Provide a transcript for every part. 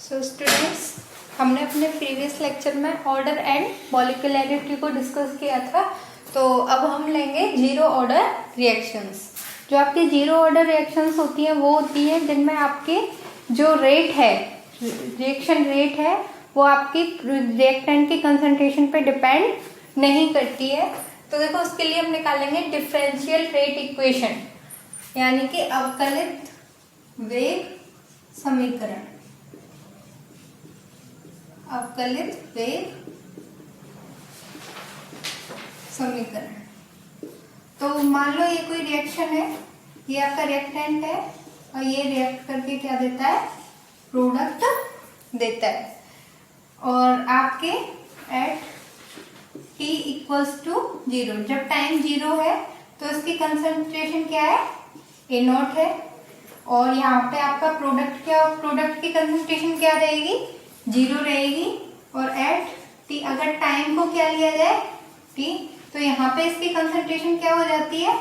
So students, हमने अपने previous lecture में ऑर्डर एंड मॉलिक्यूलैरिटी को डिस्कस किया था। तो अब हम लेंगे जीरो ऑर्डर रिएक्शंस। जो आपकी जीरो ऑर्डर रिएक्शंस होती है वो होती है जिनमें आपके जो रेट है, रिएक्शन रेट है, वो आपकी रिएक्टेंट की कंसंट्रेशन पे डिपेंड नहीं करती है। तो देखो, उसके लिए हम निकालेंगे डिफरेंशियल रेट इक्वेशन, यानी कि अवकलित वेग समीकरण। अवकलित वेग समीकरण। तो मान लो ये कोई रिएक्शन है, ये आपका रिएक्टेंट है और ये रिएक्ट करके क्या देता है, प्रोडक्ट देता है। और आपके एट t इक्वल्स टू 0, जब टाइम 0 है तो इसकी कंसंट्रेशन क्या है, A0 है। और यहाँ पे आपका प्रोडक्ट की कंसंट्रेशन क्या रहेगी, 0 रहेगी। और एट t, अगर टाइम को क्या लिया जाए, t, तो यहाँ पे इसकी कंसंट्रेशन क्या हो जाती है,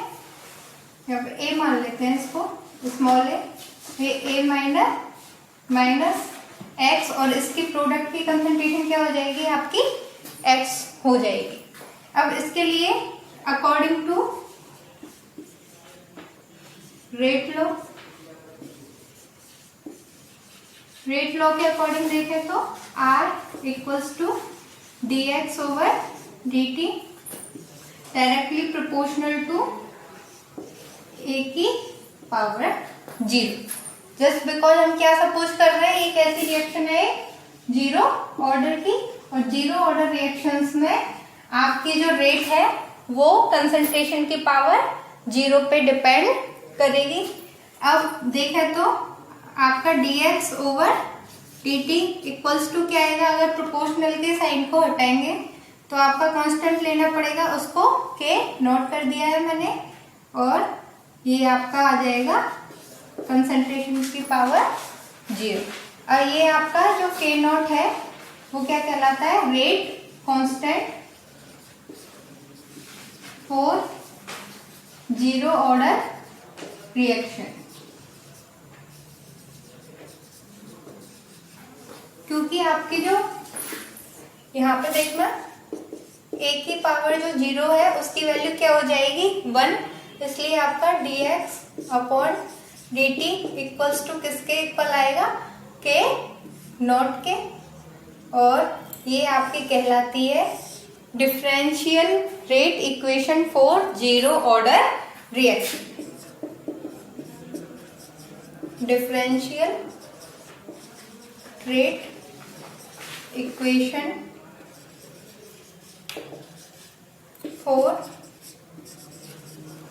यहाँ पे a मान लेते हैं इसको, स्मॉल a, ये a माइनस x, और इसकी प्रोडक्ट की कंसंट्रेशन क्या हो जाएगी, आपकी x हो जाएगी। अब इसके लिए अकॉर्डिंग टू रेट लॉ के अकॉर्डिंग देखें तो R equals to dx over dt directly proportional to a की पावर 0। जस्ट बिकॉज हम क्या सपोज कर रहे हैं, एक ऐसी रिएक्शन है जीरो ऑर्डर की, और जीरो ऑर्डर रिएक्शंस में आपकी जो रेट है वो कंसंट्रेशन की पावर 0 पे डिपेंड करेगी। अब देखें तो आपका dx over dt equals to क्या आएगा, अगर प्रोपोर्शनल के साइन को हटाएंगे तो आपका कांस्टेंट लेना पड़ेगा, उसको k नोट कर दिया है मैंने, और ये आपका आ जाएगा कंसंट्रेशन की पावर 0। और ये आपका जो k नोट है वो क्या कहलाता है, rate constant for zero order reaction. क्योंकि आपकी जो यहाँ पे देखना, a की पावर जो 0 है उसकी वैल्यू क्या हो जाएगी, 1, इसलिए आपका dx upon dt equals to किसके इक्वल आएगा, k नॉट के। और ये आपकी कहलाती है differential rate equation for zero order reaction. Differential rate equation for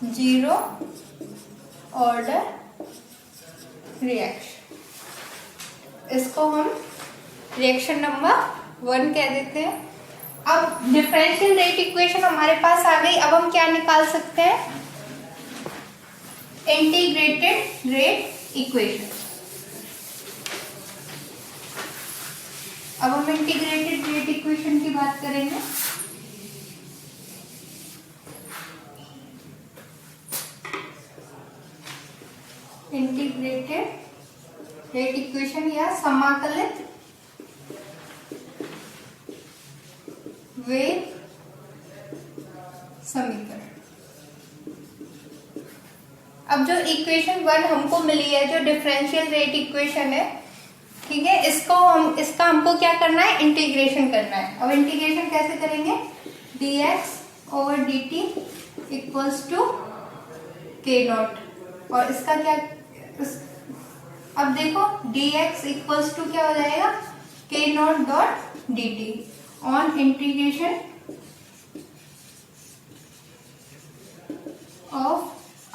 zero order reaction. इसको हम रिएक्शन नंबर 1 कह देते हैं। अब डिफरेंशियल रेट इक्वेशन हमारे पास आ गई। अब हम क्या निकाल सकते हैं, इंटीग्रेटेड रेट इक्वेशन। अब हम इंटीग्रेटेड रेट इक्वेशन की बात करेंगे। इंटीग्रेटेड रेट इक्वेशन या समाकलित वेग समीकरण। अब जो इक्वेशन 1 हमको मिली है, जो डिफरेंशियल रेट इक्वेशन है, ठीक है, इसका हमको क्या करना है, इंटीग्रेशन करना है। अब इंटीग्रेशन कैसे करेंगे, dx over dt equals to k naught, और इसका क्या, अब देखो dx इक्वल्स टू क्या हो जाएगा, k naught dot dt on integration of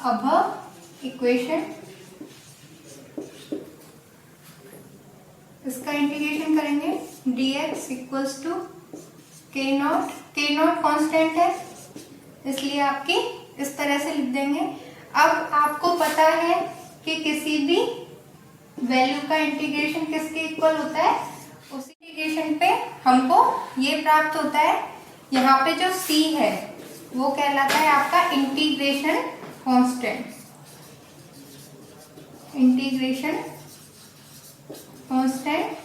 above equation. इसका इंटीग्रेशन करेंगे, dx equals to k naught constant है, इसलिए आपकी इस तरह से लिख देंगे। अब आपको पता है कि किसी भी वैल्यू का इंटीग्रेशन किसके इक्वल होता है, उस इंटीग्रेशन पे हमको ये प्राप्त होता है। यहाँ पे जो c है वो कहलाता है आपका इंटीग्रेशन कांस्टेंट। इंटीग्रेशन कांस्टेंट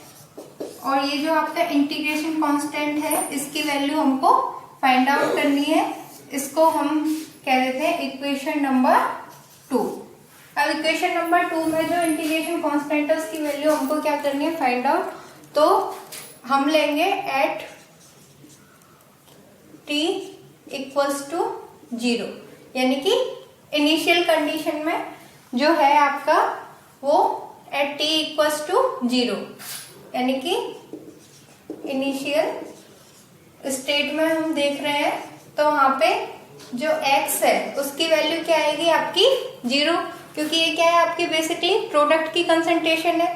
और ये जो आपका इंटीग्रेशन कांस्टेंट है इसकी वैल्यू हमको फाइंड आउट करनी है। इसको हम कह देते हैं इक्वेशन नंबर 2। अब इक्वेशन नंबर 2 में जो इंटीग्रेशन कांस्टेंट है उसकी वैल्यू हमको क्या करनी है, फाइंड आउट। तो हम लेंगे एट t इक्वल्स टू 0, यानी कि इनिशियल कंडीशन में जो है आपका वो एट t इक्वल्स टू 0, यानी कि इनिशियल स्टेट में हम देख रहे हैं तो वहां पे जो x है उसकी वैल्यू क्या आएगी आपकी 0, क्योंकि ये क्या है आपकी बेसिकली प्रोडक्ट की कंसंट्रेशन है।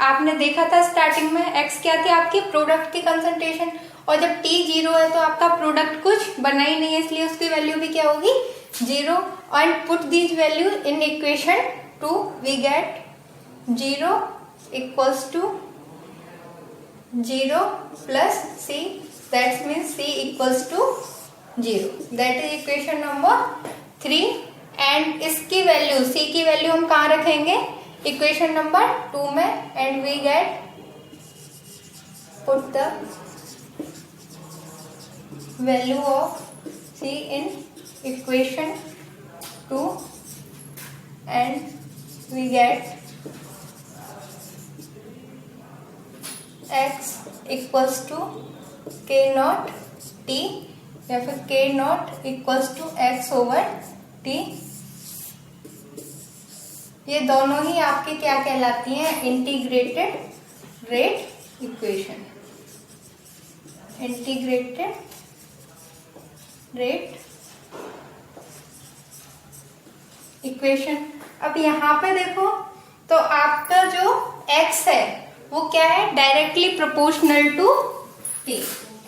आपने देखा था स्टार्टिंग में x क्या थी आपकी प्रोडक्ट की कंसंट्रेशन, और जब t 0 है तो आपका प्रोडक्ट कुछ बना ही नहीं है, इसलिए उसकी वैल्यू भी क्या होगी 0। And put this value in equation 2 we get 0 equals to 0 plus c, that means c equals to 0, that is equation number 3। And इसकी वैल्यू c की वैल्यू हम कहाँ रखेंगे, इक्वेशन नंबर 2 में, and we get put the value of c in equation 2 and we get x equals to k naught t, या फिर k naught equals to x over t। ये दोनों ही आपकी क्या कहलाती हैं, integrated rate equation, integrated rate equation. अब यहाँ पे देखो तो आपका जो x है वो क्या है, directly proportional to t।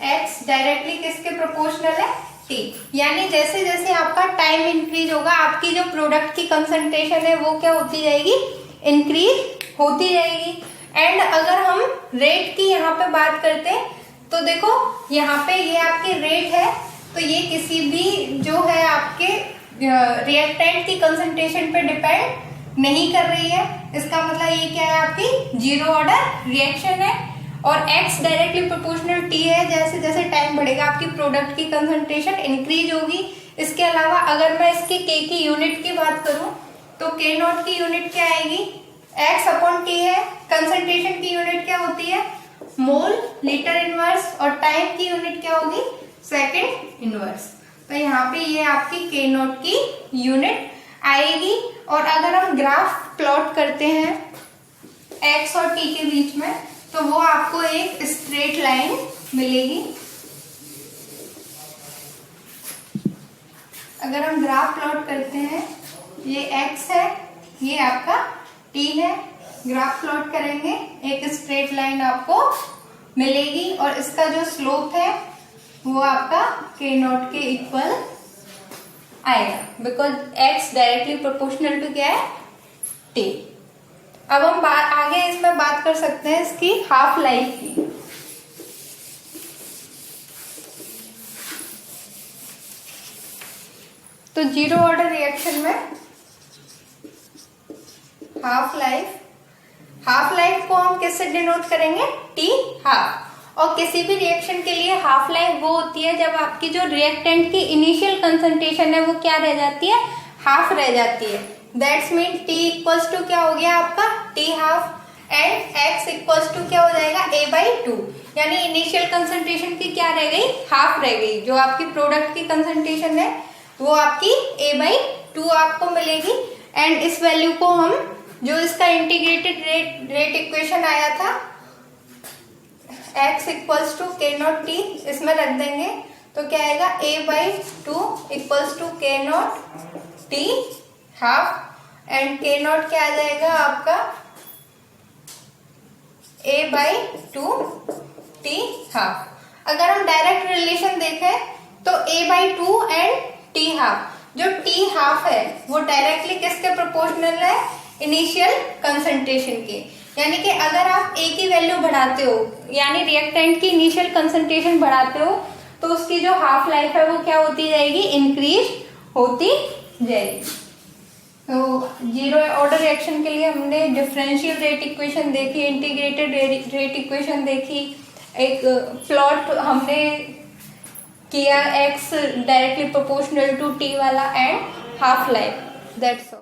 x directly किसके प्रोपोर्शनल है, t, यानी जैसे जैसे आपका टाइम इंक्रीज होगा आपकी जो प्रोडक्ट की कंसंट्रेशन है वो क्या होती जाएगी, इंक्रीज होती जाएगी। एंड अगर हम रेट की यहाँ पे बात करते हैं तो देखो यहाँ पे ये आपकी रेट है, तो ये किसी भी जो है आपके रिएक्टेंट की कंसंट्रेशन पे डिपेंड नहीं कर रही है। इसका मतलब ये क्या है, आपकी जीरो ऑर्डर रिएक्शन है। और x डायरेक्टली प्रोपोर्शनल t है, जैसे जैसे टाइम बढ़ेगा आपकी प्रोडक्ट की कंसंट्रेशन इंक्रीज होगी। इसके अलावा अगर मैं इसकी k की यूनिट की बात करूं तो k नॉट की यूनिट क्या आएगी, x अपॉन t है। कंसंट्रेशन की यूनिट क्या होती है, मोल लीटर इनवर्स, और टाइम की यूनिट क्या होगी, सेकेंड इनवर्स। तो यहाँ पे ये आपकी k नॉट की यूनिट आएगी। और अगर हम ग्राफ प्लॉट करते हैं x और t के बीच में तो वो आपको एक स्ट्रेट लाइन मिलेगी। अगर हम ग्राफ प्लॉट करते हैं, ये x है, ये आपका t है, ग्राफ प्लॉट करेंगे एक स्ट्रेट लाइन आपको मिलेगी और इसका जो स्लोप है वो आपका k नॉट के इक्वल आएगा, because x directly proportional to क्या है, t। अब हम आगे इसमें बात कर सकते हैं इसकी हाफ लाइफ की। तो जीरो ऑर्डर रिएक्शन में हाफ लाइफ को हम किससे डिनोट करेंगे, टी हाफ। और किसी भी रिएक्शन के लिए हाफ लाइफ वो होती है जब आपकी जो रिएक्टेंट की इनिशियल कंसंट्रेशन है वो क्या रह जाती है, हाफ रह जाती है। That's mean t equals to क्या हो गया आपका t half, and x equals to क्या हो जाएगा a/2, यानी इनिशियल कंसंट्रेशन की क्या रह गई, हाफ रह गई। जो आपकी प्रोडक्ट की कंसंट्रेशन है वो आपकी a/2 आपको मिलेगी। एंड इस वैल्यू को हम जो इसका इंटीग्रेटेड रेट इक्वेशन आया था x equals to k naught t, इसमें रख देंगे तो क्या आएगा a/2 equals to k naught t half, and k naught क्या आ जाएगा आपका a/2 t हाफ। अगर हम डायरेक्ट रिलेशन देखें तो a/2 एंड t हाफ, जो t हाफ है वो डायरेक्टली किसके प्रोपोर्शनल है, इनिशियल कंसंट्रेशन के। यानी कि अगर आप a की वैल्यू बढ़ाते हो, यानी रिएक्टेंट की इनिशियल कंसंट्रेशन बढ़ाते हो, तो उसकी जो हाफ लाइफ है वो क्या होती जाएगी, इंक्रीज होती जाएगी। तो जीरो ऑर्डर रिएक्शन के लिए हमने डिफरेंशियल रेट इक्वेशन देखी, इंटीग्रेटेड रेट इक्वेशन देखी, एक प्लॉट हमने किया x directly proportional to t वाला, and half life. That's all.